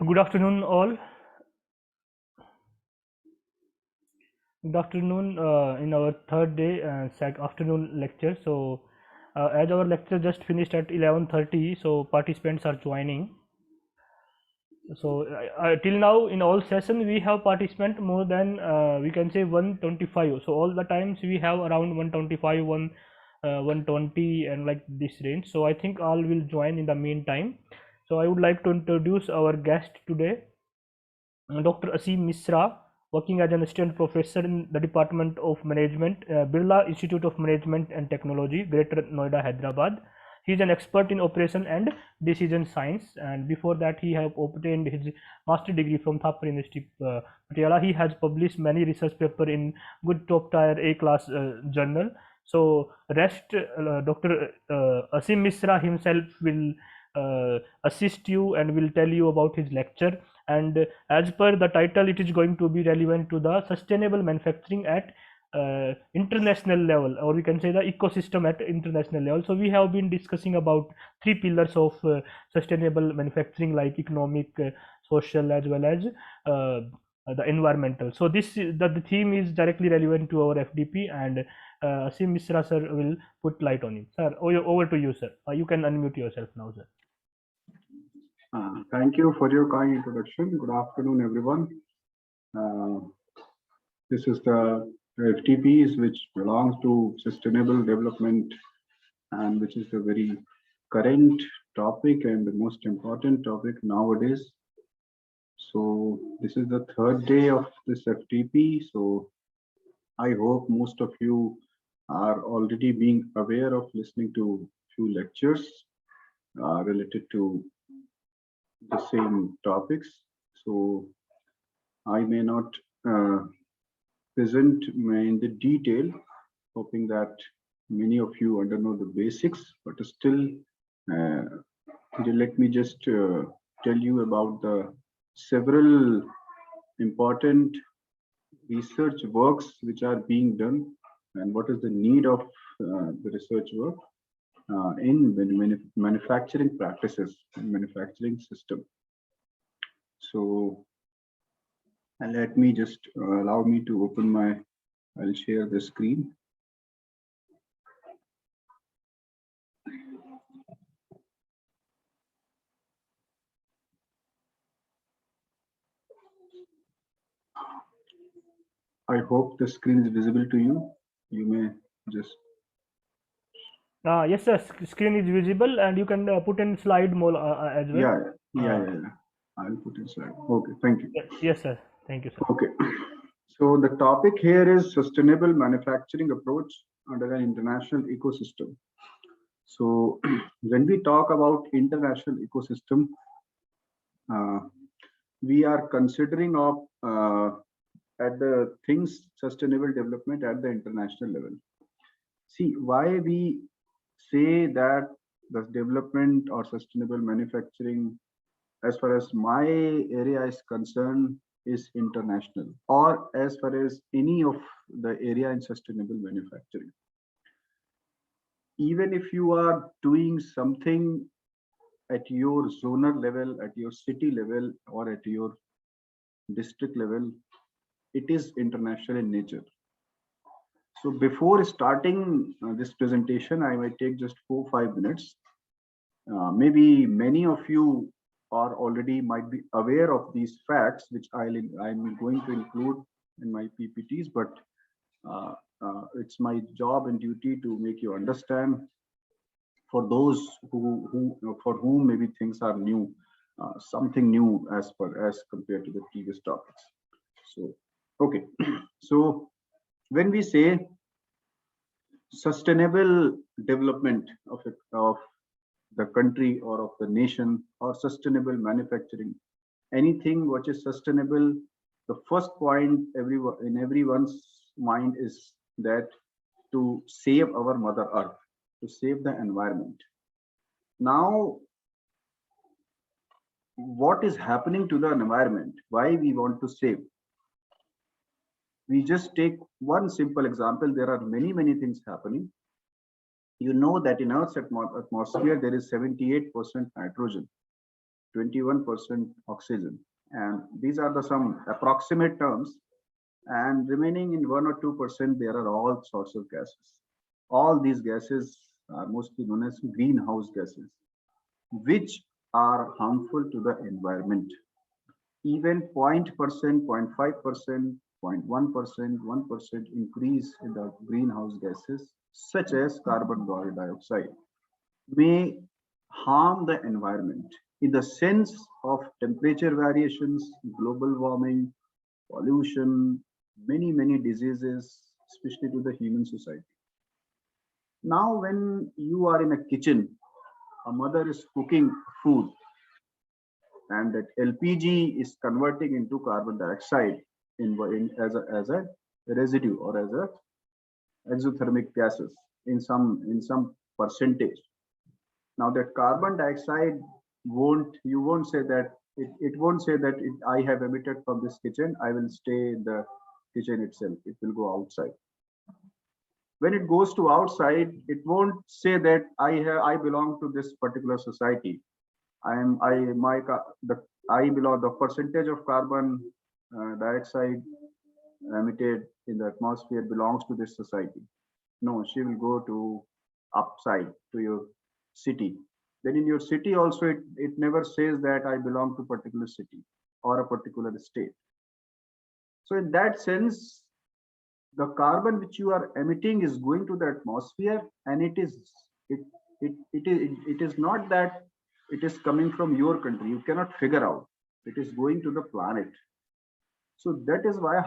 Good afternoon, all. Good afternoon in our third day afternoon lecture. As our lecture just finished at 11:30, so participants are joining. Till now, in all session, we have participant more than we can say 125. So all the times we have around 125, 120, and like this range. So I think all will join in the meantime. So I would like to introduce our guest today. Dr. Asim Misra, working as an assistant professor in the Department of Management, Birla Institute of Management and Technology, Greater Noida, Hyderabad. He is an expert in operation and decision science, and before that, he have obtained his master degree from Thapar University, Patiala. He has published many research paper in good top tier A class journal. So, Dr. Asim Misra himself will assist you and will tell you about his lecture. And as per the title, it is going to be relevant to the sustainable manufacturing at international level, or we can say the ecosystem at international level. So we have been discussing about three pillars of sustainable manufacturing, like economic, social, as well as the environmental. So the theme is directly relevant to our FDP, and Asim Misra sir will put light on it. Sir, over to you, sir. You can unmute yourself now, sir. Thank you for your kind introduction. Good afternoon, everyone. This is the FTPs, which belongs to Sustainable Development, and which is a very current topic and the most important topic nowadays. So this is the third day of this FTP. So I hope most of you are already being aware of listening to few lectures related to the same topics. So I may not present in the detail, hoping that many of you know the basics, but still let me just tell you about the several important research works which are being done and what is the need of the research work in manufacturing practices and manufacturing system. So let me just allow me to open I'll share the screen. I hope the screen is visible to you. You may just. Yes, sir. Screen is visible, and you can put in slide more as well. Yeah. I'll put in slide. Okay, thank you. Yes, sir. Thank you, sir. Okay. So the topic here is sustainable manufacturing approach under an international ecosystem. So when we talk about international ecosystem, we are considering of at the things sustainable development at the international level. See, why we say that the development or sustainable manufacturing, as far as my area is concerned, is international, or as far as any of the area in sustainable manufacturing. Even if you are doing something at your zonal level, at your city level, or at your district level, it is international in nature. So before starting this presentation, I might take just 4-5 minutes. Maybe many of you are already might be aware of these facts, which I'm going to include in my PPTs, but it's my job and duty to make you understand for those for whom maybe things are new, something new as compared to the previous topics. So, okay. So when we say sustainable development of the country or of the nation, or sustainable manufacturing, anything which is sustainable, the first point in everyone's mind is that to save our mother earth, to save the environment. Now, what is happening to the environment? Why we want to save? We just take one simple example. There are many things happening. You know that in Earth's atmosphere there is 78% nitrogen. 21% oxygen. And these are the some approximate terms. And remaining in 1 or 2%, there are all sorts of gases. All these gases are mostly known as greenhouse gases, which are harmful to the environment. Even 0.%, 0.5%, 0.1%, 1% increase in the greenhouse gases, such as carbon dioxide, may harm the environment in the sense of temperature variations, global warming, pollution, many diseases, especially to the human society. Now, when you are in a kitchen, a mother is cooking food, and that LPG is converting into carbon dioxide as a residue or as a exothermic gases in some percentage. Now that carbon dioxide you won't say that it won't say that I have emitted from this kitchen, I will stay in the kitchen itself. It will go outside. When it goes to outside, it won't say that I belong to this particular society. The percentage of carbon dioxide emitted in the atmosphere belongs to this society. No, she will go to upside to your city. Then in your city also, it never says that I belong to particular city or a particular state. So in that sense, the carbon which you are emitting is going to the atmosphere, and it is not that it is coming from your country. You cannot figure out. It is going to the planet. So that is why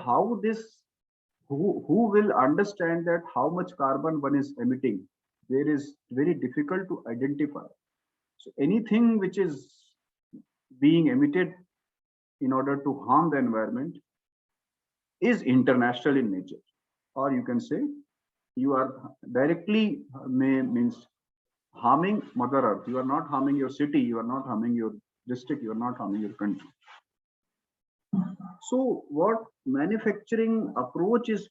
who will understand that how much carbon one is emitting? There is very difficult to identify. So anything which is being emitted in order to harm the environment is international in nature, or you can say you are directly means harming Mother Earth. You are not harming your city, you are not harming your district, you are not harming your country. So what manufacturing approach is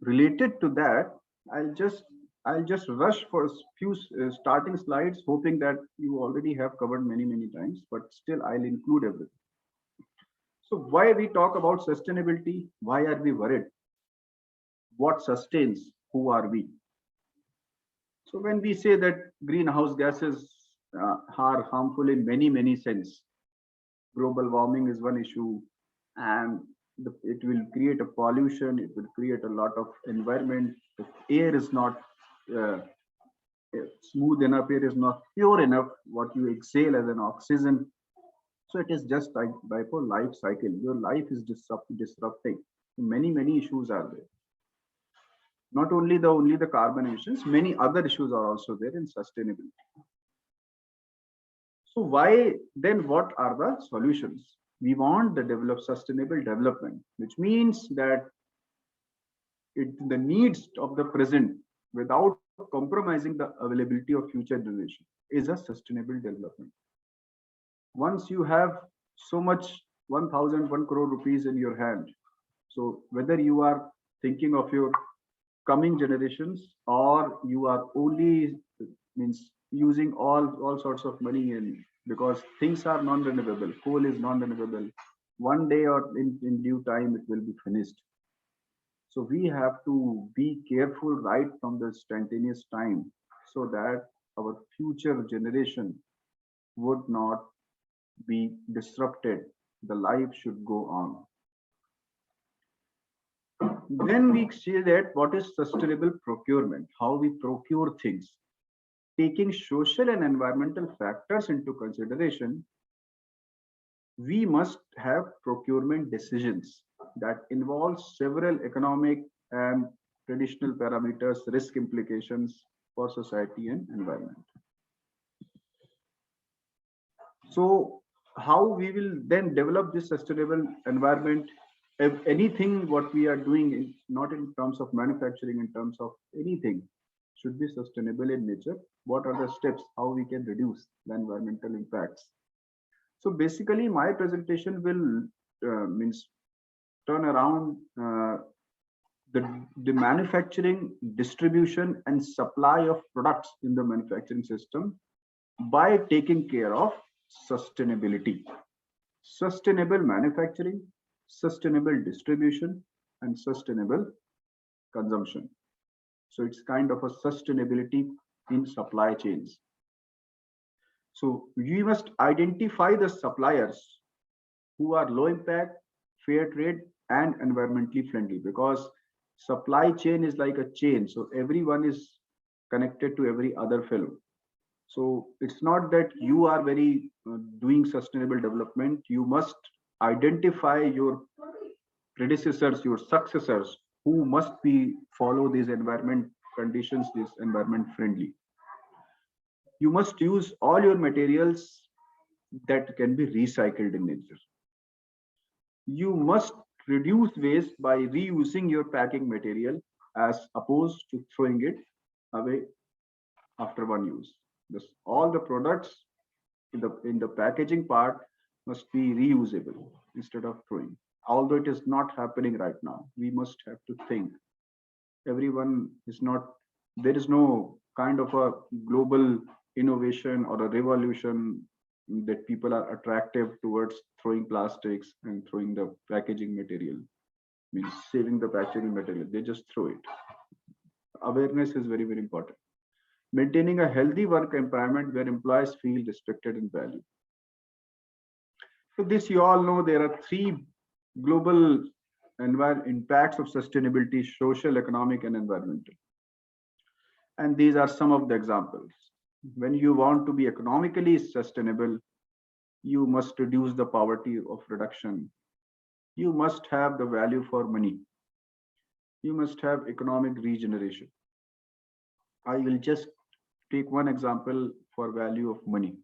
related to that, I'll just rush for a few starting slides, hoping that you already have covered many times, but still I'll include everything. So why we talk about sustainability? Why are we worried? What sustains? Who are we? So when we say that greenhouse gases are harmful in many sense, global warming is one issue, and it will create a pollution, it will create a lot of environment. The air is not smooth enough, air is not pure enough, what you exhale as an oxygen. So it is just like a life cycle. Your life is disrupting. Many issues are there. Not only the carbon emissions, many other issues are also there in sustainability. So why then, what are the solutions? We want the sustainable development, which means that the needs of the present without compromising the availability of future generation is a sustainable development. Once you have so much 1,001 crore rupees in your hand, so whether you are thinking of your coming generations or you are only using all sorts of money in, because things are non-renewable, coal is non-renewable, one day or in due time it will be finished. So we have to be careful right from the instantaneous time, so that our future generation would not be disrupted. The life should go on. Then we see that what is sustainable procurement, how we procure things. Taking social and environmental factors into consideration, we must have procurement decisions that involve several economic and traditional parameters, risk implications for society and environment. So how we will then develop this sustainable environment? If anything what we are doing, not in terms of manufacturing, in terms of anything, should be sustainable in nature. What are the steps how we can reduce the environmental impacts? So basically my presentation will turn around the manufacturing, distribution and supply of products in the manufacturing system by taking care of sustainability, sustainable manufacturing, sustainable distribution, and sustainable consumption. So it's kind of a sustainability in supply chains. So we must identify the suppliers who are low impact, fair trade, and environmentally friendly, because supply chain is like a chain. So everyone is connected to every other fellow. So it's not that you are very doing sustainable development. You must identify your predecessors, your successors, who must be follow these environment conditions, this environment friendly. You must use all your materials that can be recycled in nature. You must reduce waste by reusing your packing material as opposed to throwing it away after one use. This, all the products in the packaging part must be reusable instead of throwing. Although it is not happening right now, we must have to think. Everyone is not, there is no kind of a global innovation or a revolution that people are attractive towards throwing plastics and throwing the packaging material, means saving the packaging material. They just throw it. Awareness is very, very important. Maintaining a healthy work environment where employees feel respected and valued. So this you all know, there are three global impacts of sustainability: social, economic, and environmental. And these are some of the examples. When you want to be economically sustainable, you must reduce the poverty of reduction. You must have the value for money. You must have economic regeneration. I will just take one example for value of money.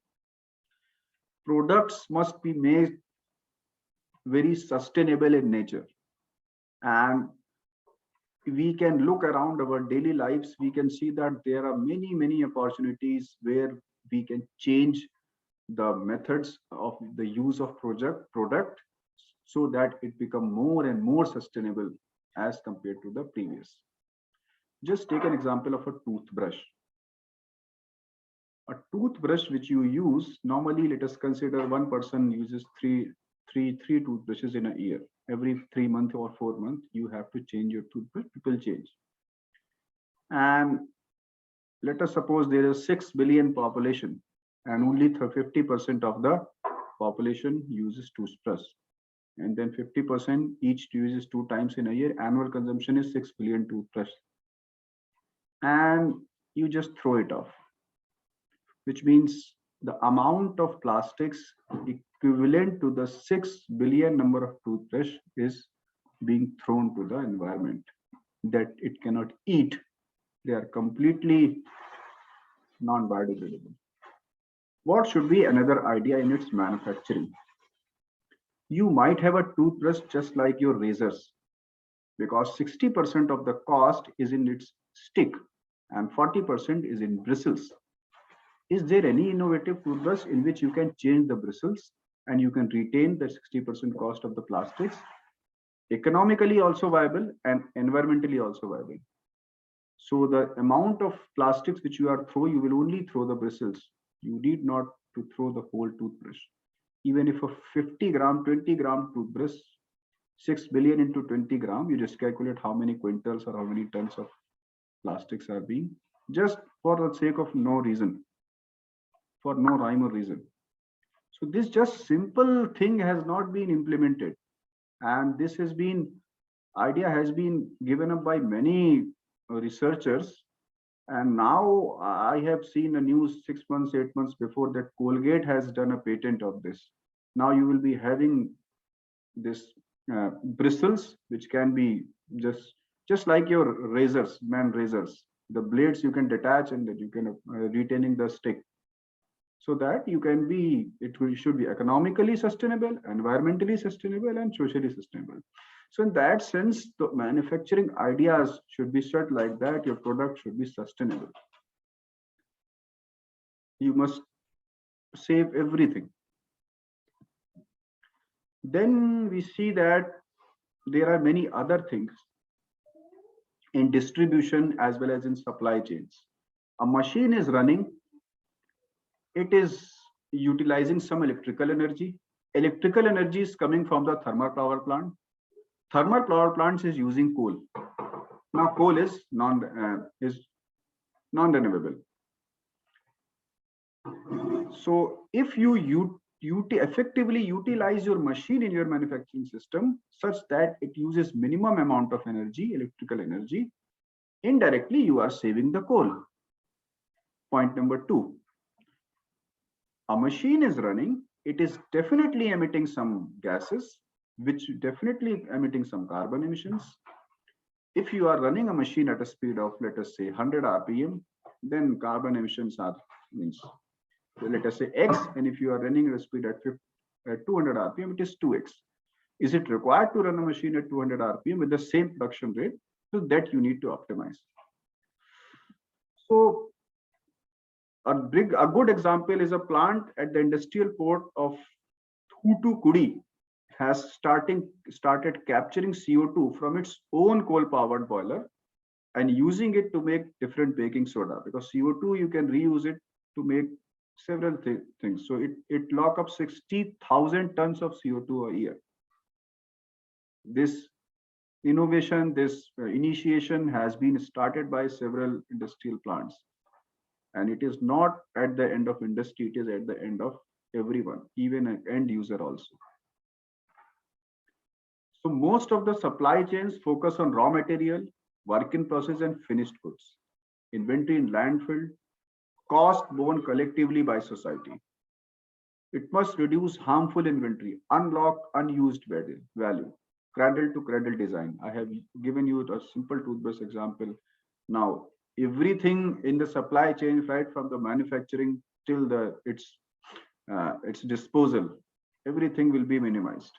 Products must be made very sustainable in nature. And we can look around our daily lives, we can see that there are many, many opportunities where we can change the methods of the use of product so that it become more and more sustainable as compared to the previous. Just take an example of a toothbrush. A toothbrush which you use, normally let us consider one person uses three toothbrushes in a year. Every 3 months or 4 months, you have to change your toothbrush. People change. And let us suppose there is 6 billion population and only 50% of the population uses toothbrush. And then 50% each uses 2 times in a year. Annual consumption is 6 billion toothbrush. And you just throw it off, which means the amount of plastics equivalent to the 6 billion number of toothbrush is being thrown to the environment that it cannot eat. They are completely non-biodegradable. What should be another idea in its manufacturing? You might have a toothbrush just like your razors, because 60% of the cost is in its stick and 40% is in bristles. Is there any innovative toothbrush in which you can change the bristles and you can retain the 60% cost of the plastics? Economically also viable and environmentally also viable. So the amount of plastics which you are throwing, you will only throw the bristles. You need not to throw the whole toothbrush. Even if a 50 gram, 20 gram toothbrush, 6 billion into 20 gram, you just calculate how many quintals or how many tons of plastics are being, just for the sake of no reason, for no rhyme or reason. So this just simple thing has not been implemented. And this has been, idea has been given up by many researchers. And now I have seen a news 6 months, 8 months before that Colgate has done a patent of this. Now you will be having this bristles, which can be just like your razors, man razors. The blades you can detach and that you can retaining the stick, so that you can be, should be economically sustainable, environmentally sustainable, and socially sustainable. So in that sense, the manufacturing ideas should be set like that. Your product should be sustainable. You must save everything. Then we see that there are many other things in distribution as well as in supply chains. A machine is running. It is utilizing some electrical energy. Electrical energy is coming from the thermal power plant. Thermal power plants is using coal. Now coal is non-renewable. So if you effectively utilize your machine in your manufacturing system such that it uses minimum amount of energy, electrical energy, indirectly you are saving the coal. Point number 2, a machine is running, it is definitely emitting some gases, which definitely emitting some carbon emissions. If you are running a machine at a speed of, let us say, 100 rpm, then carbon emissions are means, let us say x, and if you are running at a speed at 200 rpm, it is 2x. Is it required to run a machine at 200 rpm with the same production rate? So that you need to optimize. So a good example is a plant at the industrial port of Thoothukudi has started capturing CO2 from its own coal-powered boiler and using it to make different baking soda, because CO2 you can reuse it to make several things. So it lock up 60,000 tons of CO2 a year. This innovation, this initiation has been started by several industrial plants, and it is not at the end of industry, it is at the end of everyone, even an end user also. So most of the supply chains focus on raw material, work in process, and finished goods. Inventory in landfill, cost borne collectively by society. It must reduce harmful inventory, unlock unused value, cradle to cradle design. I have given you a simple toothbrush example. Now, everything in the supply chain, right from the manufacturing till its disposal, everything will be minimized.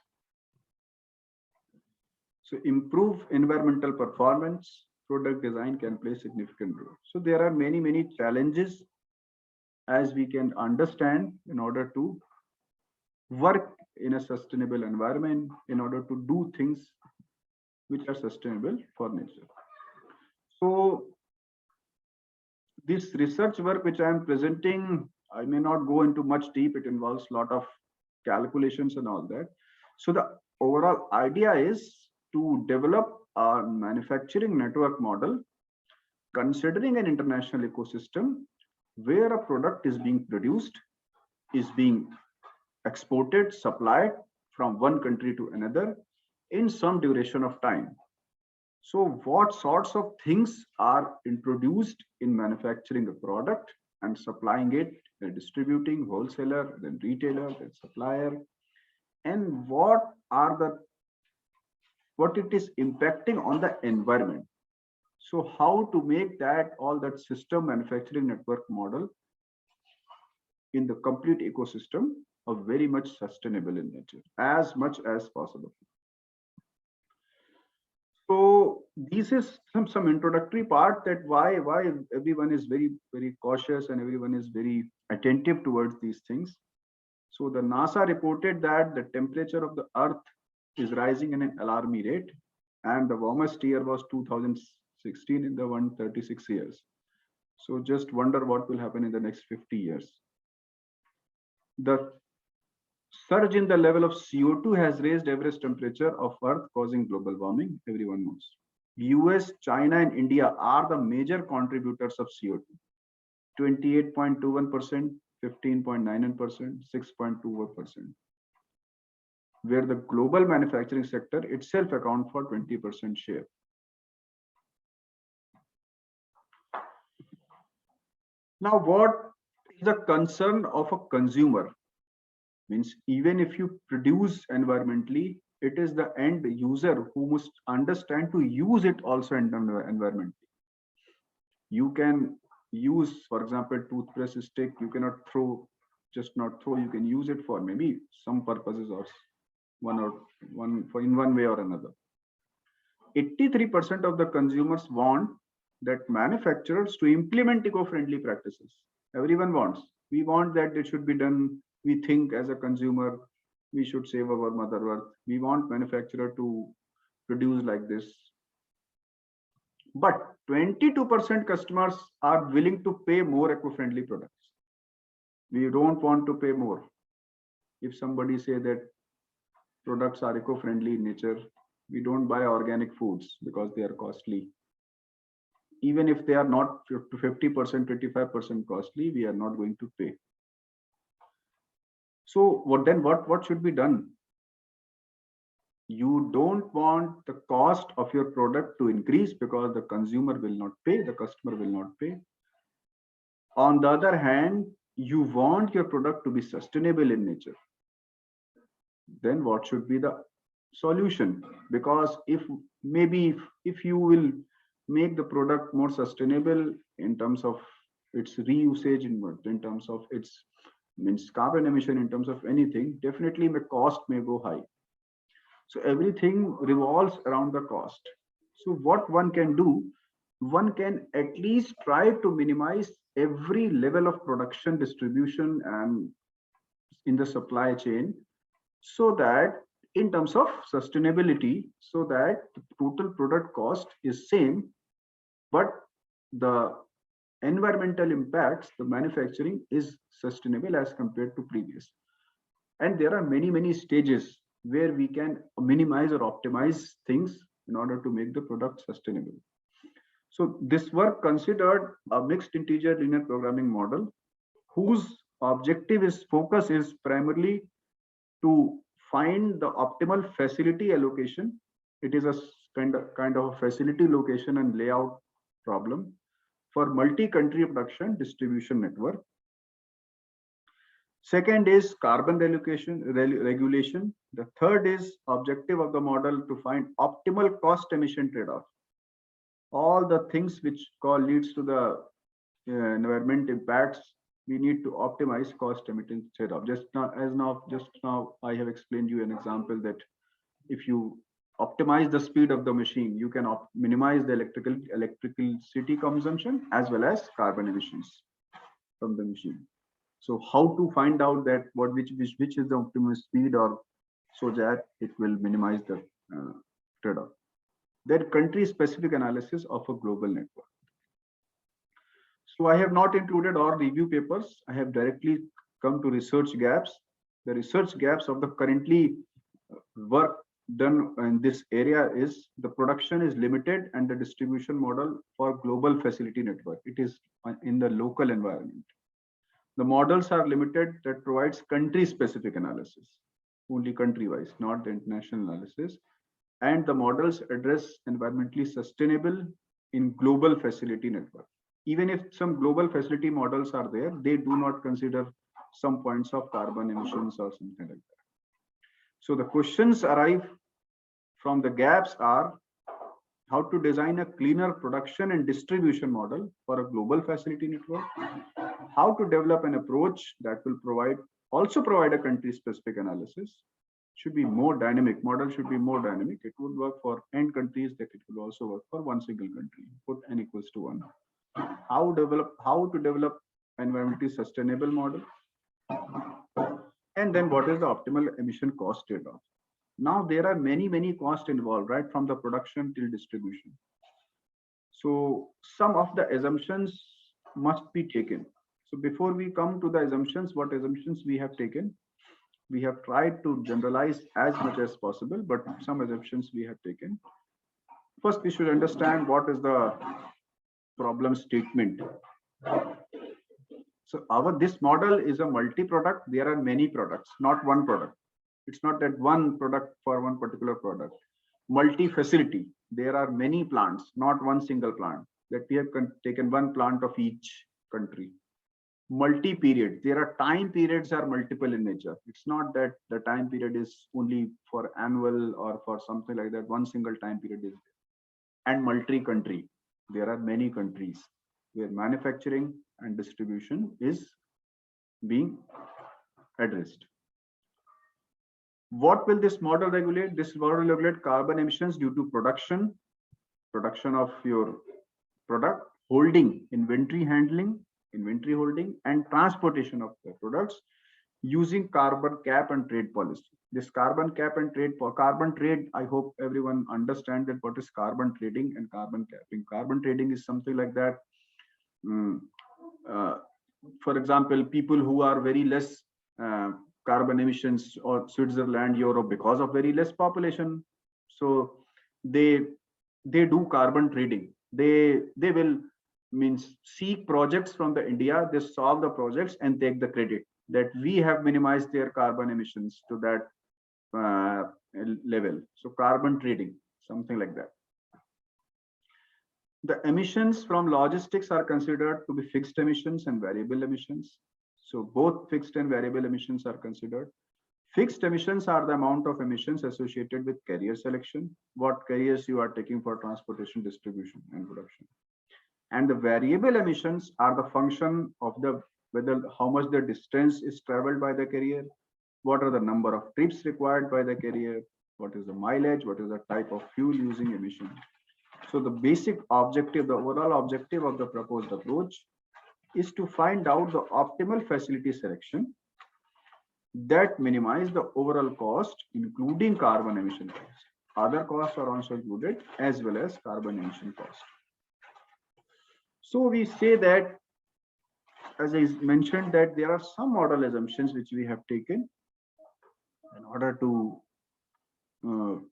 So improve environmental performance, product design can play significant role. So there are many challenges as we can understand in order to work in a sustainable environment, in order to do things which are sustainable for nature. So this research work which I am presenting, I may not go into much deep, it involves a lot of calculations and all that. So the overall idea is to develop a manufacturing network model considering an international ecosystem where a product is being produced, is being exported, supplied from one country to another in some duration of time. So what sorts of things are introduced in manufacturing a product and supplying it, distributing, wholesaler, then retailer, then supplier, and what it is impacting on the environment. So how to make that all that system manufacturing network model in the complete ecosystem of very much sustainable in nature as much as possible. So this is some introductory part that why everyone is very cautious and everyone is very attentive towards these things. So the NASA reported that the temperature of the Earth is rising in an alarming rate, and the warmest year was 2016 in the 136 years. So just wonder what will happen in the next 50 years. The surge in the level of CO2 has raised average temperature of Earth, causing global warming, everyone knows. US, China, and India are the major contributors of CO2. 28.21%, 15.91%, 6.21%. Where the global manufacturing sector itself accounts for 20% share. Now, what is the concern of a consumer? Means even if you produce environmentally, it is the end user who must understand to use it also environmentally. You can use, for example, toothbrush stick, you cannot throw, just not throw, you can use it for maybe some purposes or in one way or another. 83% of the consumers want that manufacturers to implement eco-friendly practices. Everyone wants. We want that it should be done. We think as a consumer, we should save our Mother Earth. We want manufacturer to produce like this. But 22% customers are willing to pay more eco-friendly products. We don't want to pay more. If somebody say that products are eco-friendly in nature, we don't buy organic foods because they are costly. Even if they are not 50%, 25% costly, we are not going to pay. So what should be done? You don't want the cost of your product to increase because the consumer will not pay, the customer will not pay. On the other hand, you want your product to be sustainable in nature. Then what should be the solution? Because if maybe if you will make the product more sustainable in terms of its reusage, in terms of its means carbon emission, in terms of anything, definitely the cost may go high. So everything revolves around the cost. So what one can do, one can at least try to minimize every level of production, distribution, and in the supply chain, so that in terms of sustainability, so that the total product cost is same, but the environmental impacts, the manufacturing is sustainable as compared to previous. And there are many stages where we can minimize or optimize things in order to make the product sustainable. So this work considered a mixed integer linear programming model whose objective is focus is primarily to find the optimal facility allocation. It is a kind of a facility location and layout problem for multi-country production distribution network. Second is carbon regulation. The third is objective of the model to find optimal cost emission trade-off. All the things which leads to the environment impacts, we need to optimize cost emission trade-off. Just now, I have explained you an example that if you optimize the speed of the machine, you can minimize the electricity consumption as well as carbon emissions from the machine. So how to find out that which is the optimal speed, or so that it will minimize the trade-off. Then country-specific analysis of a global network. So I have not included all review papers. I have directly come to research gaps. The research gaps of the currently work done in this area is the production is limited and the distribution model for global facility network. It is in the local environment. The models are limited that provides country-specific analysis, only country-wise, not the international analysis. And the models address environmentally sustainable in global facility network. Even if some global facility models are there, they do not consider some points of carbon emissions or something like that. So the questions arrive from the gaps are how to design a cleaner production and distribution model for a global facility network, how to develop an approach that will also provide a country specific analysis, should be more dynamic, model should be more dynamic. It would work for n countries, that it will also work for one single country, put n equals to 1. How to develop environmentally sustainable model, and then what is the optimal emission cost trade-off. Now there are many costs involved, right, from the production till distribution. So some of the assumptions must be taken. So before we come to the assumptions, what assumptions we have taken, we have tried to generalize as much as possible, but some assumptions we have taken. First, we should understand what is the problem statement. So this model is a multi-product. There are many products, not one product. It's not that one product for one particular product. Multi-facility. There are many plants, not one single plant. That we have taken one plant of each country. Multi-period. There are time periods are multiple in nature. It's not that the time period is only for annual or for something like that. One single time period is there. And multi-country. There are many countries where manufacturing and distribution is being addressed. What will this model regulate? This model will regulate carbon emissions due to production of your product, holding, inventory handling, inventory holding, and transportation of the products using carbon cap and trade policy. This carbon cap and carbon trade, I hope everyone understands that what is carbon trading and carbon capping. Carbon trading is something like that. for example, people who are very less uh, carbon emissions, or Switzerland, Europe, because of very less population. So they they do carbon trading. They will means seek projects from the India. They solve the projects and take the credit that we have minimized their carbon emissions to that uh, level. So carbon trading, something like that. The emissions from logistics are considered to be fixed emissions and variable emissions. So both fixed and variable emissions are considered. Fixed emissions are the amount of emissions associated with carrier selection, what carriers you are taking for transportation, distribution, and production. And the variable emissions are the function of the whether how much the distance is traveled by the carrier, what are the number of trips required by the carrier, what is the mileage, what is the type of fuel using emission. So the basic objective, the overall objective of the proposed approach is to find out the optimal facility selection that minimize the overall cost, including carbon emission cost. Other costs are also included as well as carbon emission cost. So we say that, as I mentioned, that there are some model assumptions which we have taken in order to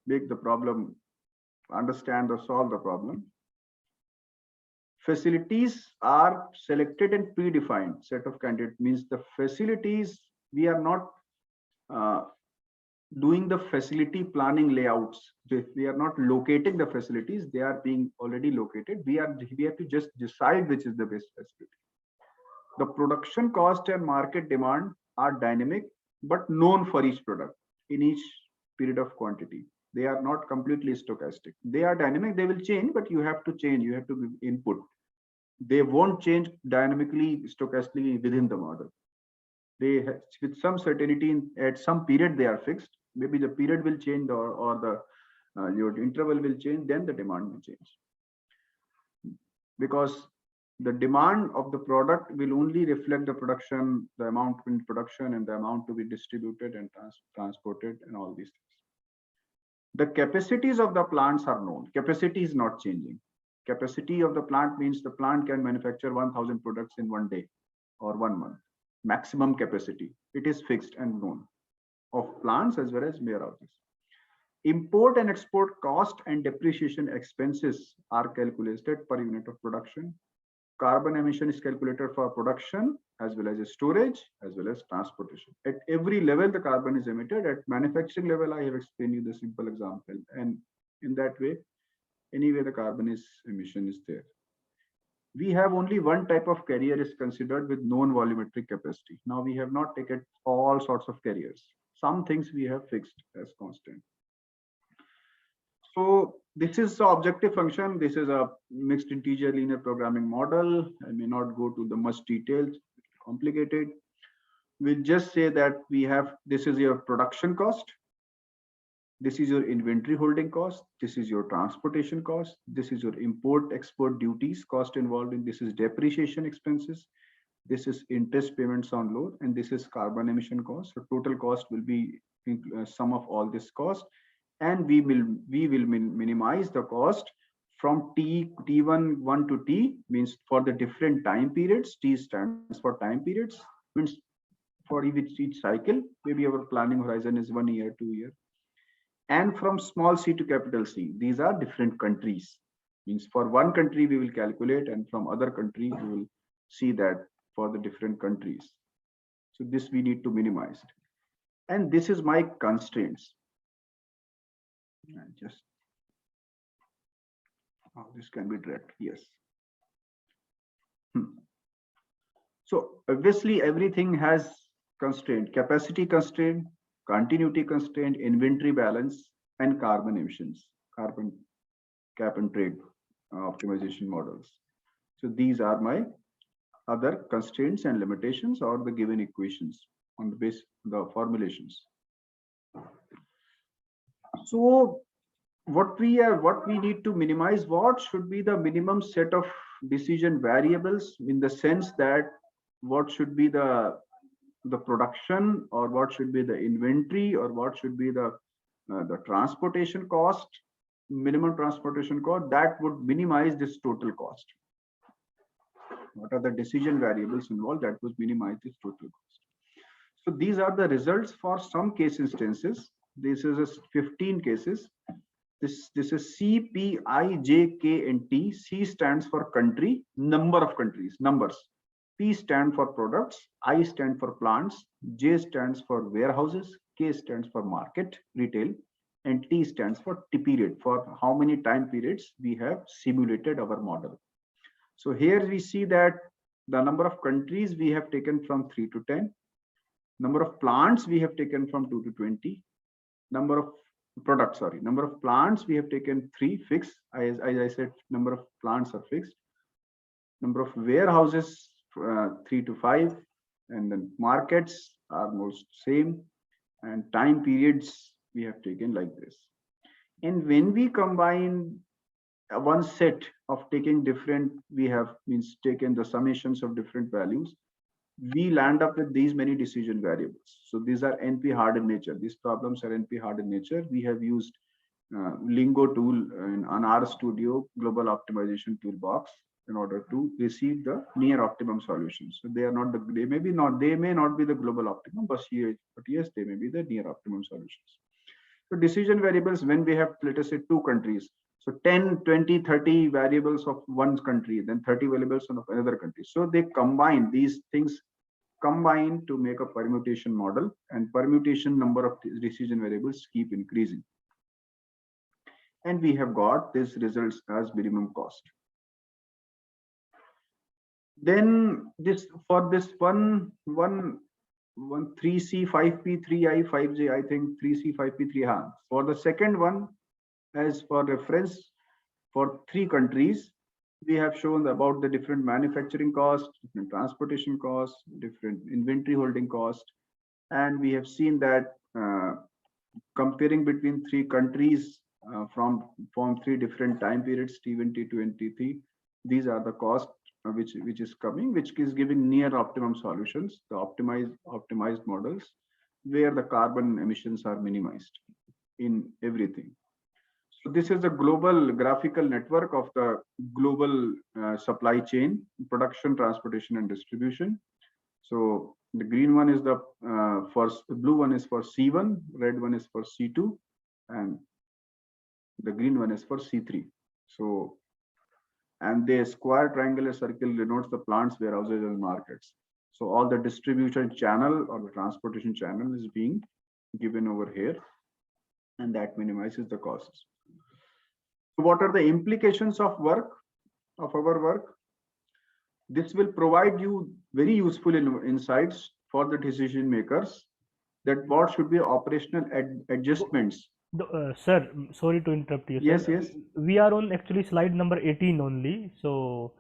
make the problem, understand or solve the problem. Facilities are selected and predefined set of candidates, means the facilities, we are not uh, doing the facility planning layouts. We are not locating the facilities, they are being already located. We have to just decide which is the best facility. The production cost and market demand are dynamic but known for each product in each period of quantity. They are not completely stochastic. They are dynamic, they will change, but you have to change, you have to give input. They won't change dynamically, stochastically within the model. They have, with some certainty, at some period they are fixed. Maybe the period will change, or the your interval will change, then the demand will change. Because the demand of the product will only reflect the production, the amount in production and the amount to be distributed and transported and all these things. The capacities of the plants are known. Capacity is not changing. Capacity of the plant means the plant can manufacture 1,000 products in one day or 1 month. Maximum capacity. It is fixed and known of plants as well as warehouses. Import and export cost and depreciation expenses are calculated per unit of production. Carbon emission is calculated for production as well as storage as well as transportation. At every level, the carbon is emitted. At manufacturing level, I have explained you the simple example. And in that way, anyway, the carbon emission is there. We have only one type of carrier is considered with known volumetric capacity. Now we have not taken all sorts of carriers. Some things we have fixed as constant. So this is the objective function. This is a mixed integer linear programming model. I may not go to the much details, complicated. We'll just say that we have, this is your production cost. This is your inventory holding cost. This is your transportation cost. This is your import export duties cost involved in. This is depreciation expenses. This is interest payments on loan, and this is carbon emission cost. So total cost will be sum of all this cost, and we will minimize the cost from T1 to T, means for the different time periods. T stands for time periods, means for each cycle. Maybe our planning horizon is 1 year, 2 years. And from small c to capital C, these are different countries. Means for one country we will calculate, and from other country we will see that for the different countries. So this we need to minimize. And this is my constraints. Just this can be dragged. Yes. So obviously everything has constraint: capacity constraint, continuity constraint, inventory balance, and carbon emissions, carbon cap and trade optimization models. So these are my other constraints and limitations, or the given equations on the base the formulations. So what we need to minimize, what should be the minimum set of decision variables, in the sense that what should be the production, or what should be the inventory, or what should be the transportation cost, minimum transportation cost that would minimize this total cost. What are the decision variables involved that would minimize this total cost? So these are the results for some case instances. This is a 15 cases. This is C, P, I, J, K, and T. C stands for country, number of countries, numbers. P stand for products, I stand for plants, J stands for warehouses, K stands for market, retail, and T stands for T period, for how many time periods we have simulated our model. So here we see that the number of countries we have taken from 3 to 10, number of plants we have taken from 2 to 20, number of products, sorry, number of plants we have taken 3 fixed, as I said, number of plants are fixed, number of warehouses 3 to 5, and then markets are most same, and time periods we have taken like this. And when we combine one set of taking different, we have means taken the summations of different values, we land up with these many decision variables. So these are NP hard in nature. These problems are NP hard in nature. We have used Lingo tool in on RStudio Global Optimization Toolbox in order to receive the near optimum solutions. So they are not the, they may not be the global optimum, but yes, they may be the near optimum solutions. So decision variables, when we have, let us say, 2 countries, so 10, 20, 30 variables of one country, then 30 variables of another country. So they combine, these things combine to make a permutation model, and permutation number of decision variables keep increasing. And we have got these results as minimum cost. Then this, for this one 3C, 5P, 3I, 5J, I think 3C, 5P, 3I. For the second one, as for reference, for 3 countries, we have shown about the different manufacturing costs, different transportation costs, different inventory holding cost, and we have seen that comparing between 3 countries from 3 different time periods, T1, T2, and T3, these are the costs which is coming, which is giving near optimum solutions, the optimized models, where the carbon emissions are minimized in everything. So this is a global graphical network of the global supply chain, production, transportation, and distribution. So the green one is the blue one is for C1, red one is for C2, and the green one is for C3. So, and the square, triangular, circle denotes the plants, warehouses, and markets. So all the distribution channel or the transportation channel is being given over here, and that minimizes the costs. So what are the implications of our work? This will provide you very useful insights for the decision makers, that what should be operational adjustments. Sir, sorry to interrupt you. Yes, sir. yes. We are on actually slide number 18 only. So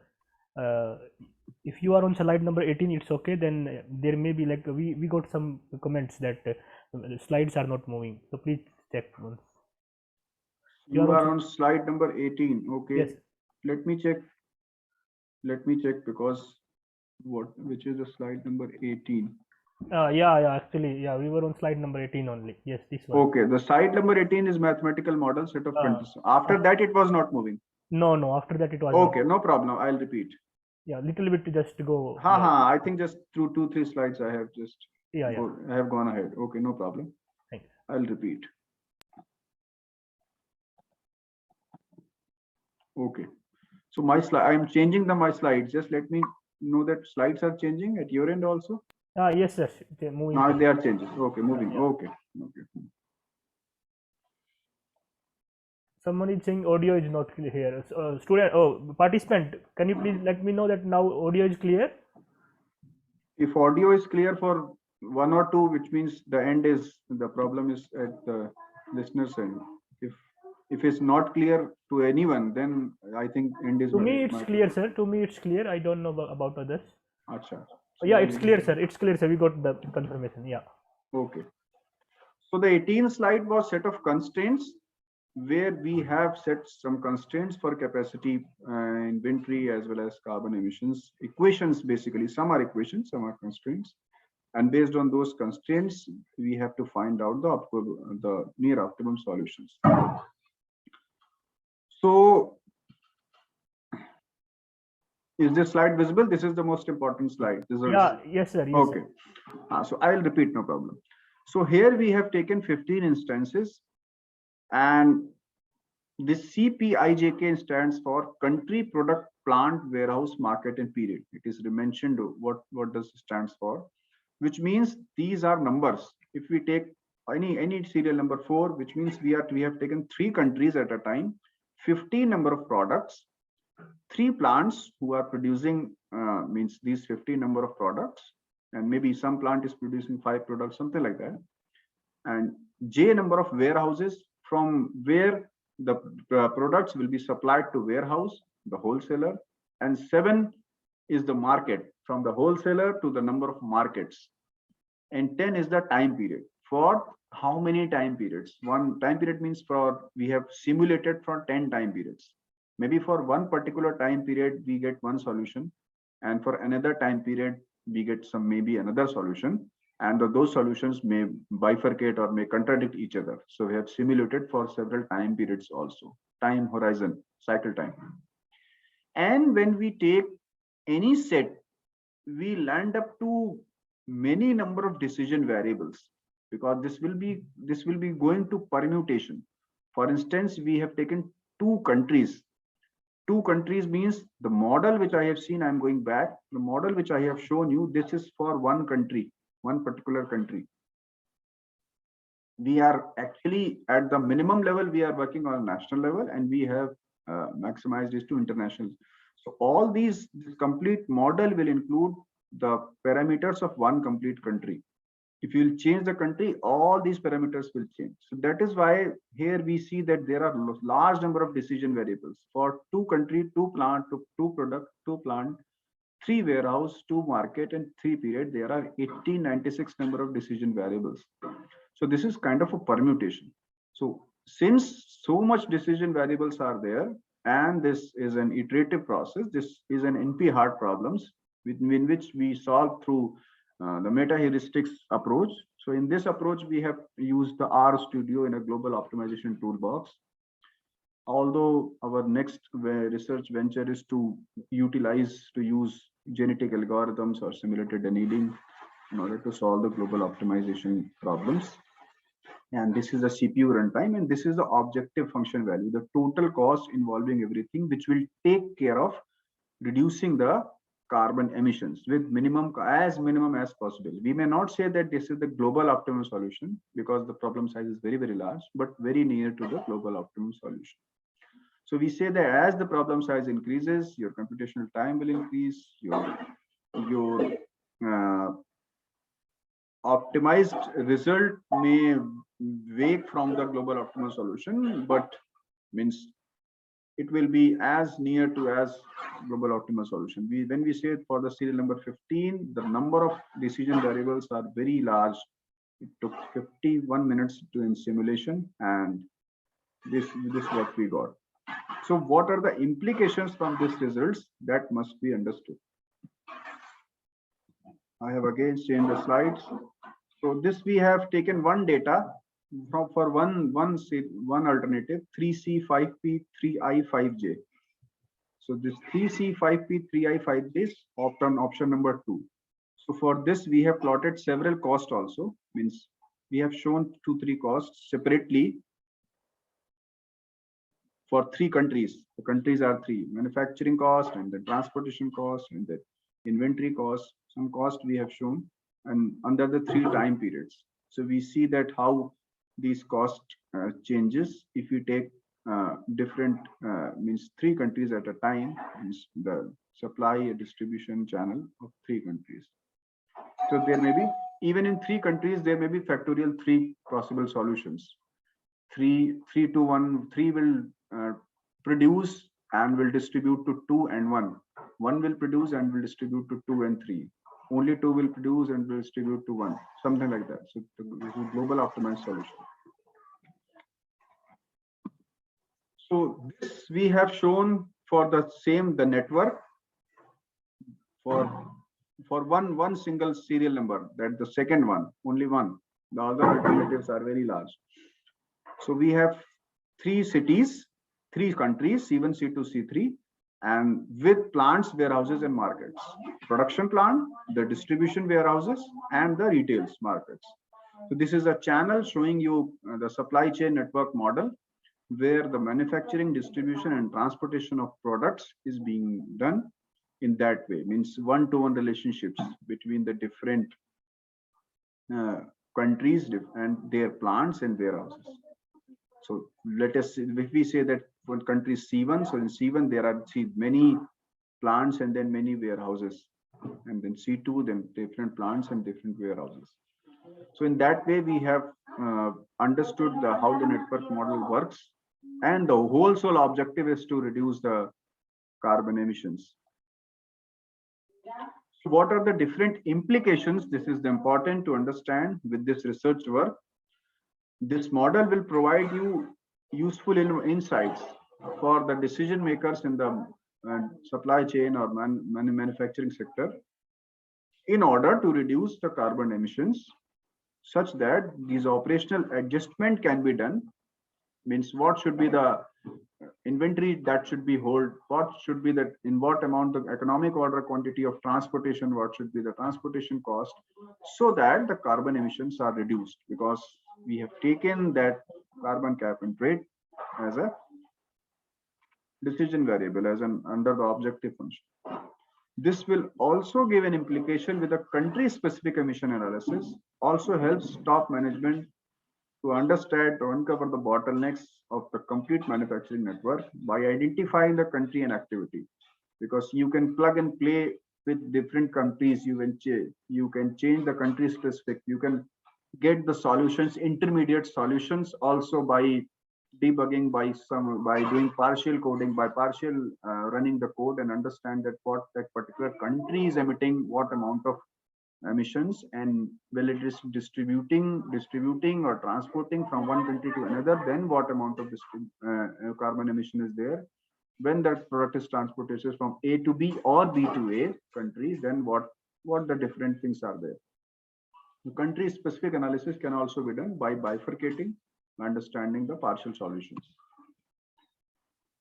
if you are on slide number 18, it's okay. Then there may be like we got some comments that slides are not moving. So please check once. You are on slide number 18. Okay. Yes. Let me check. Because which is the slide number 18? Yeah, actually, yeah, we were on slide number 18 only. Yes, this one. Okay, the slide number 18 is mathematical model set of countries. After that, it was not moving. No, after that it was. Okay, no problem. I'll repeat. Yeah, little bit just go. I think just through 2-3 slides I have just. Yeah. I have gone ahead. Okay, no problem. Thanks. I'll repeat. Okay. So my slide, I'm changing my slides. Just let me know that slides are changing at your end also. Yes, sir. Moving. Now they are changing. Okay, moving. Yeah. Okay. Someone is saying audio is not clear here. Participant, can you please let me know that now audio is clear? If audio is clear for 1 or 2, which means the end is, the problem is at the listener's end. If it's not clear to anyone, then I think end is. To me, it's clear, sir. To me, it's clear. I don't know about others. Achha. So yeah, it's clear, sir. It's clear, sir. We got the confirmation. Yeah. Okay. So the 18th slide was set of constraints, where we have set some constraints for capacity, inventory, as well as carbon emissions. Equations, basically. Some are equations, some are constraints. And based on those constraints, we have to find out the near optimum solutions. So Is this slide visible? This is the most important slide. Results. Yeah, yes, sir. Yes, Okay. sir. So I will repeat, no problem. So here we have taken 15 instances, and this CPIJK stands for country, product, plant, warehouse, market, and period. It is mentioned what does it stands for, which means these are numbers. If we take any serial number 4, which means we have taken 3 countries at a time, 15 number of products, 3 plants who are producing means these 15 number of products, and maybe some plant is producing 5 products, something like that, and J number of warehouses from where the products will be supplied to warehouse, the wholesaler, and 7 is the market, from the wholesaler to the number of markets, and 10 is the time period. For how many time periods? One time period means for we have simulated for 10 time periods. Maybe for one particular time period we get one solution, and for another time period we get some maybe another solution, and those solutions may bifurcate or may contradict each other. So we have simulated for several time periods also, time horizon, cycle time. And when we take any set, we land up to many number of decision variables, because this will be going to permutation. For instance, we have taken 2 countries. 2 countries means the model which I have seen, I'm going back, the model which I have shown you, this is for one country, one particular country. We are actually at the minimum level, we are working on a national level, and we have maximized this to international. So all these, this complete model will include the parameters of one complete country. If you will change the country, all these parameters will change. So that is why here we see that there are large number of decision variables for 2 country, 2 plant, 2 product, 2 plant, 3 warehouse, 2 market, and 3 period. There are 1896 number of decision variables. So this is kind of a permutation. So since so much decision variables are there, and this is an iterative process, this is an NP-hard problems in which we solve through the meta heuristics approach. So in this approach, we have used the R Studio in a global optimization toolbox. Although our next research venture is to use genetic algorithms or simulated annealing in order to solve the global optimization problems. And this is the CPU runtime, and this is the objective function value, the total cost involving everything, which will take care of reducing the carbon emissions with minimum as possible. We may not say that this is the global optimum solution, because the problem size is very, very large, but very near to the global optimum solution. So we say that as the problem size increases, your computational time will increase, your optimized result may wake from the global optimal solution, but means it will be as near to as global optimal solution. When we say for the serial number 15, the number of decision variables are very large. It took 51 minutes to in simulation, and this is what we got. So what are the implications from these results? That must be understood. I have again changed the slides. So this we have taken one data for one alternative, 3C5P 3I5J. So this 3C5P 3I5J is option number 2. So for this we have plotted several costs also, means we have shown 2-3 costs separately for 3 countries. The countries are 3: manufacturing cost, and the transportation cost, and the inventory cost. Some cost we have shown, and under the 3 time periods. So we see that how these cost changes if you take different means 3 countries at a time, means the supply distribution channel of 3 countries. So there may be, even in 3 countries, there may be factorial 3 possible solutions. 3 to 1, 3 will produce and will distribute to 2 and 1. 1 will produce and will distribute to 2 and 3. Only 2 will produce and will distribute to 1, something like that. So this is global optimized solution. So this we have shown for the network for one single serial number, that the second one, only one. The other alternatives are very large. So we have 3 cities, 3 countries, C1, C2, C3, and with plants, warehouses, and markets. Production plant, the distribution warehouses, and the retail markets. So this is a channel showing you the supply chain network model, where the manufacturing, distribution, and transportation of products is being done in that way. Means one-to-one relationships between the different countries and their plants and warehouses. So let us see, if we say that one country is C1, so in C1 there are many plants and then many warehouses, and then C2, then different plants and different warehouses. So in that way, we have understood how the network model works, and the whole sole objective is to reduce the carbon emissions. So what are the different implications? This is important to understand with this research work. This model will provide you useful insights for the decision makers in the supply chain or manufacturing sector in order to reduce the carbon emissions, such that these operational adjustment can be done. Means what should be the inventory that should be held, what should be that, in what amount of economic order quantity of transportation, what should be the transportation cost, so that the carbon emissions are reduced, because we have taken that carbon cap and trade as a decision variable, as an under the objective function. This will also give an implication with a country specific emission analysis, also helps top management to understand or uncover the bottlenecks of the complete manufacturing network by identifying the country and activity. Because you can plug and play with different countries, you can change the country specific, you can get the solutions, intermediate solutions, also by debugging, by doing partial coding, by partial running the code, and understand that what that particular country is emitting, what amount of emissions, and will it is distributing or transporting from one country to another, then what amount of carbon emission is there. When that product is transported from A to B or B to A countries, then what the different things are there. The country specific analysis can also be done by bifurcating, understanding the partial solutions.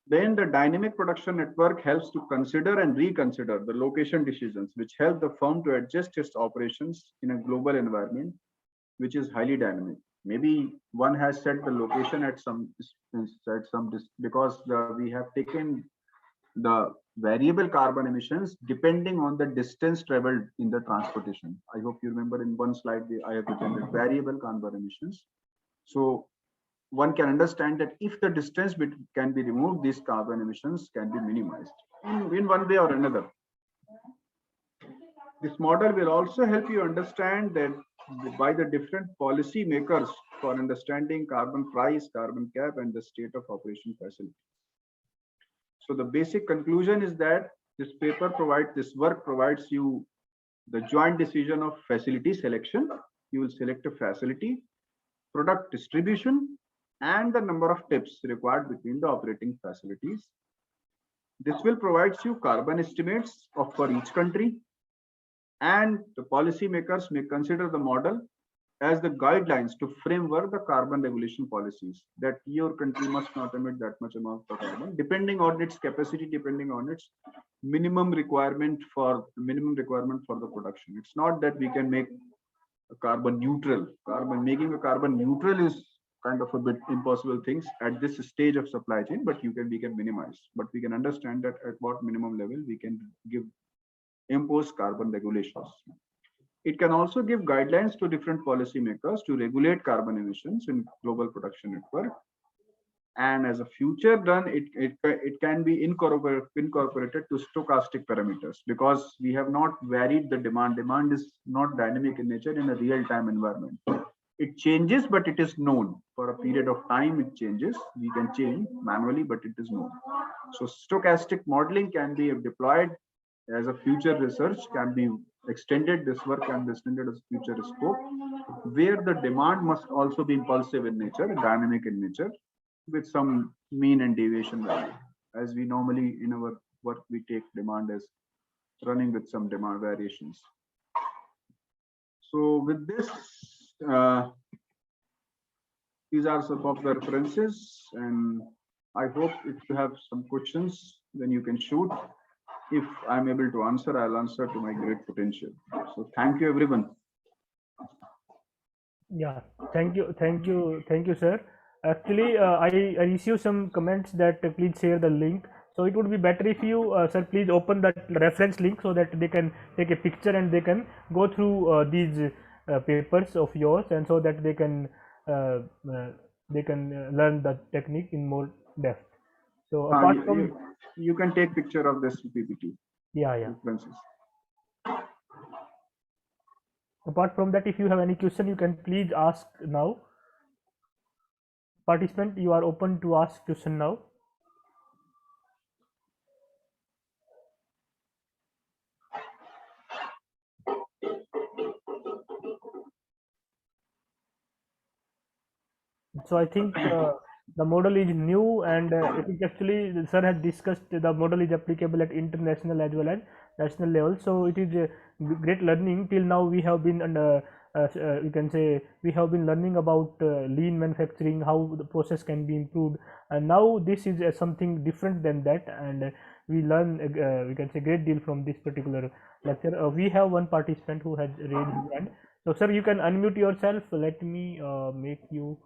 Then the dynamic production network helps to consider and reconsider the location decisions, which help the firm to adjust its operations in a global environment, which is highly dynamic. Maybe one has set the location at some because we have taken the variable carbon emissions depending on the distance traveled in the transportation. I hope you remember in one slide I have written the variable carbon emissions. So one can understand that if the distance can be removed, these carbon emissions can be minimized in one way or another. This model will also help you understand that by the different policy makers for understanding carbon price, carbon cap, and the state of operation facility. So the basic conclusion is that this work provides you the joint decision of facility selection. You will select a facility, product distribution, and the number of tips required between the operating facilities. This will provide you carbon estimates for each country, and the policymakers may consider the model as the guidelines to framework the carbon regulation policies, that your country must not emit that much amount of carbon, depending on its capacity, depending on its minimum requirement for the production. It's not that we can make a carbon neutral. Making a carbon neutral is kind of a bit impossible things at this stage of supply chain, but we can minimize. But we can understand that at what minimum level we can impose carbon regulations. It can also give guidelines to different policymakers to regulate carbon emissions in global production network. And as a future done, it can be incorporated to stochastic parameters, because we have not varied the demand. Demand is not dynamic in nature in a real-time environment. It changes, but it is known. For a period of time, it changes. We can change manually, but it is known. So stochastic modeling can be deployed as a future research, can be extended. This work can be extended as future scope, where the demand must also be impulsive in nature, dynamic in nature, with some mean and deviation value. As we normally in our work, we take demand as running with some demand variations. So with this, these are some of the references, and I hope if you have some questions, then you can shoot. If I'm able to answer, I'll answer to my great potential. So thank you, everyone. Yeah, thank you, sir. Actually, I received some comments that please share the link. So it would be better if you, sir, please open that reference link so that they can take a picture and they can go through these papers of yours, and so that uh, uh, they can learn the technique in more depth. So Uh, apart you, from, you, you can take picture of this PPT yeah, references. apart from that, if you have any question, you can please ask now. Participant, you are open to ask question now. So I think the model is new, and it is actually, the sir has discussed, the model is applicable at international as well as national level. So it is great learning. Till now we have been under, you can say, we have been learning about lean manufacturing, how the process can be improved, and now this is something different than that, and we learn, we can say, great deal from this particular lecture. We have one participant who has raised his hand. So sir, you can unmute yourself. Let me make you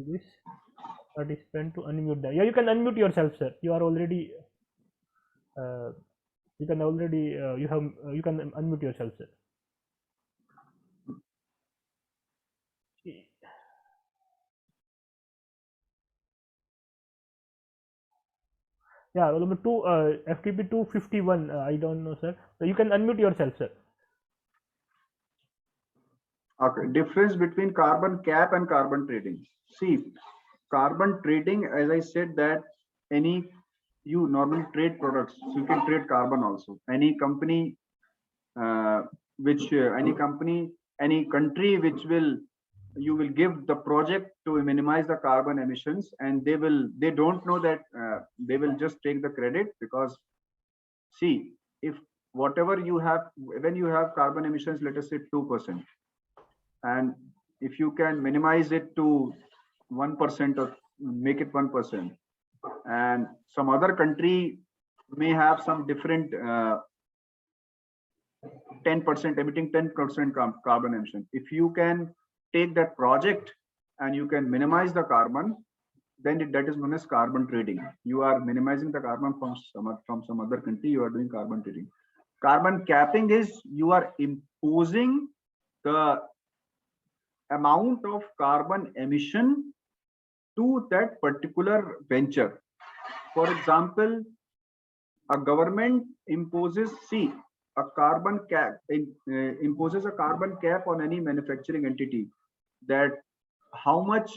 this participant to unmute that. Yeah, you can unmute yourself, sir. You are already, uh, you can already, you have, you can unmute yourself, sir. Yeah, number two, FTP 251. I don't know, sir. So you can unmute yourself, sir. Okay, difference between carbon cap and carbon trading. See, carbon trading, as I said, that any, you normally trade products, so you can trade carbon also. Any company, any country which will, you will give the project to minimize the carbon emissions, and they don't know that they will just take the credit. Because see, if whatever you have, when you have carbon emissions, let us say 2%, and if you can minimize it to 1% or make it 1%, and some other country may have some different 10% emitting 10% carbon emission. If you can take that project and you can minimize the carbon, then that is known as carbon trading. You are minimizing the carbon from some other country. You are doing carbon trading. Carbon capping is you are imposing the amount of carbon emission to that particular venture. For example, a government imposes, see, a carbon cap, imposes a carbon cap on any manufacturing entity, that how much,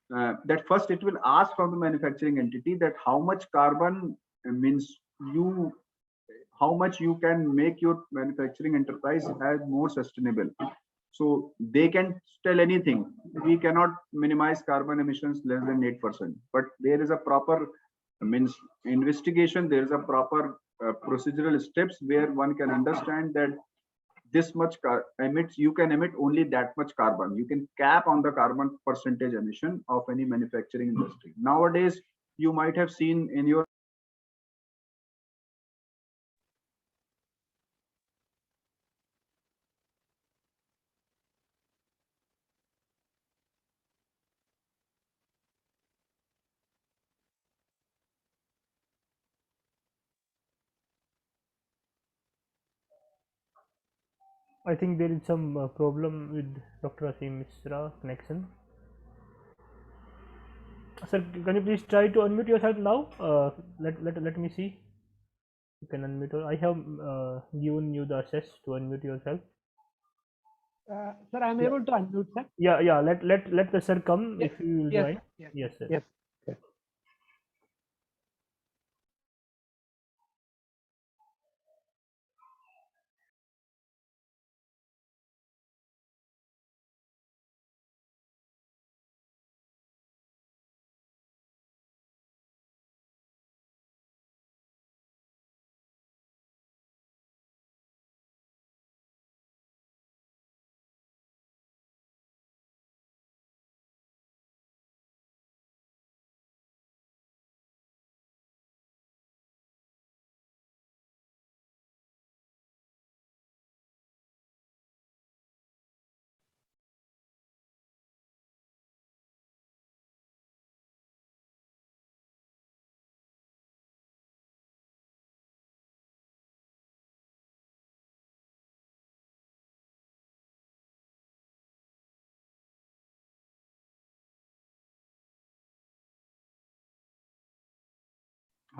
that first it will ask from the manufacturing entity that how much carbon, means you, how much you can make your manufacturing enterprise as more sustainable. So they can tell anything. We cannot minimize carbon emissions less than 8%. But there is a proper, means, investigation. There is a proper procedural steps where one can understand that this much emits, you can emit only that much carbon. You can cap on the carbon percentage emission of any manufacturing industry. Nowadays, you might have seen in your I think there is some problem with Dr. Asim Misra connection. Sir, can you please try to unmute yourself now? Let me see. You can unmute. I have given you the access to unmute yourself. Sir, I am Yeah. able to unmute, sir. Yeah. Let the sir come Yes, if you will yes, join. yes, Yes, sir. yes.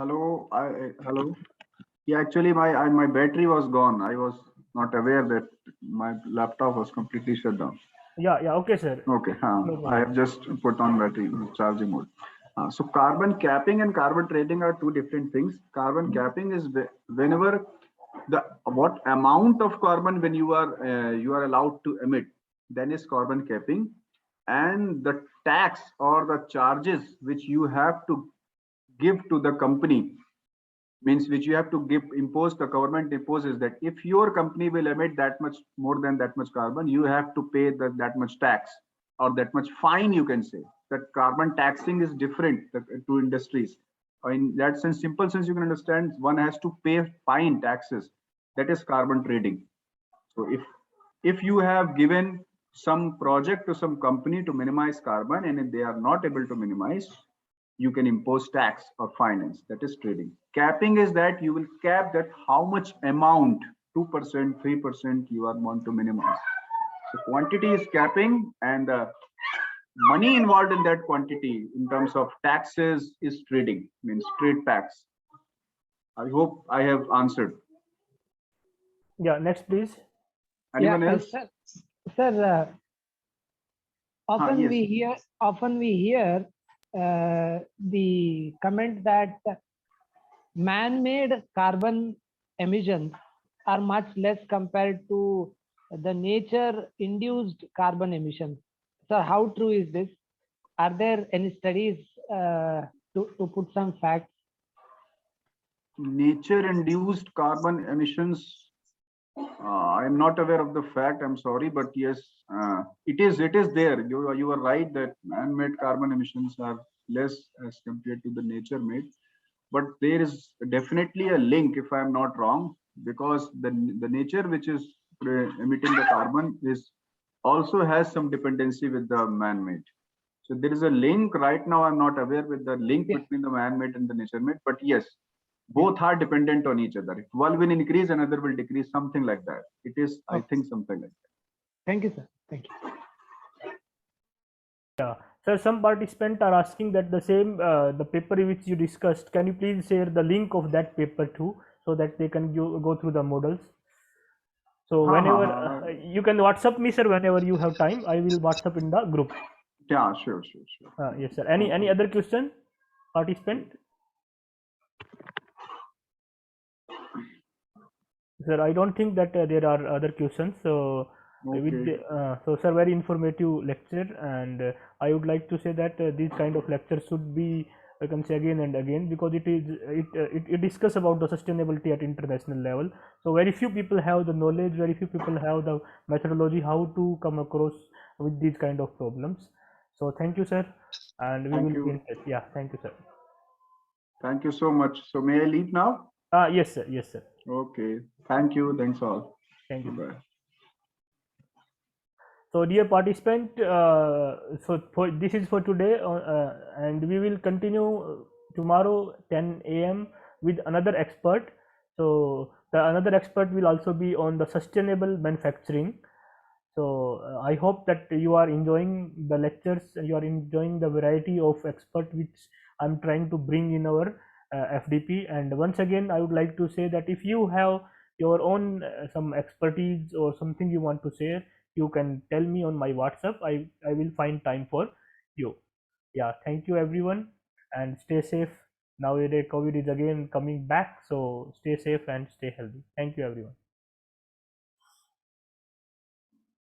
Hello, hello. Yeah, actually, my battery was gone. I was not aware that my laptop was completely shut down. Yeah, okay, sir. Okay, No I problem. have just put on battery charging mode. So carbon capping and carbon trading are two different things. Carbon capping is whenever the what amount of carbon when you are allowed to emit, then is carbon capping, and the tax or the charges which you have to give to the company, means which you have to give impose, the government imposes that if your company will emit that much more than that much carbon, you have to pay that much tax or that much fine, you can say. That carbon taxing is different to industries. In that sense, simple sense, you can understand, one has to pay fine taxes. That is carbon trading. So if you have given some project to some company to minimize carbon, and if they are not able to minimize, you can impose tax or finance. That is trading. Capping is that you will cap that how much amount, 2%, 3% you are want to minimize. So quantity is capping, and the money involved in that quantity in terms of taxes is trading, means trade tax. I hope I have answered. Yeah, next, please. Anyone Yeah, else? sir, often Yes. we hear the comment that man-made carbon emissions are much less compared to the nature-induced carbon emissions. So, how true is this? Are there any studies to put some facts? Nature induced carbon emissions, I am not aware of the fact, I'm sorry, but yes, it is there. You are right that man-made carbon emissions are less as compared to the nature made, but there is definitely a link, if I am not wrong, because the nature which is emitting the carbon is also has some dependency with the man-made. So there is a link. Right now I'm not aware with the link Yeah. between the man-made and the nature-made, but yes, both are dependent on each other. If one will increase, another will decrease, something like that. It is, I Okay. think, something like that. Thank you, sir. Thank you. Yeah, sir, some participants are asking that the same the paper which you discussed, can you please share the link of that paper too, so that they can go through the models? So whenever you can WhatsApp me, sir, whenever you have time, I will WhatsApp in the group. Yeah, sure. Yes, sir. Any other question, participant? Sir, I don't think that there are other questions. So, Okay. so sir, very informative lecture, and I would like to say that these kind of lectures should be, I can say, again and again, because it discuss about the sustainability at international level. So very few people have the knowledge, very few people have the methodology how to come across with these kind of problems. So thank you, sir, and we Thank will be you. in touch. Yeah, thank you, sir. Thank you so much. So may I leave now? Yes, sir. Yes, sir. Okay. Thank you. Thanks all. Thank you. Bye. So dear participant, so this is for today, and we will continue tomorrow 10 a.m. with another expert. So the another expert will also be on the sustainable manufacturing. So I hope that you are enjoying the lectures, you are enjoying the variety of expert which I'm trying to bring in our FDP. And once again, I would like to say that if you have your own some expertise or something you want to share, you can tell me on my WhatsApp. I will find time for you. Yeah, thank you everyone, and stay safe. Nowadays COVID is again coming back, so stay safe and stay healthy. Thank you everyone.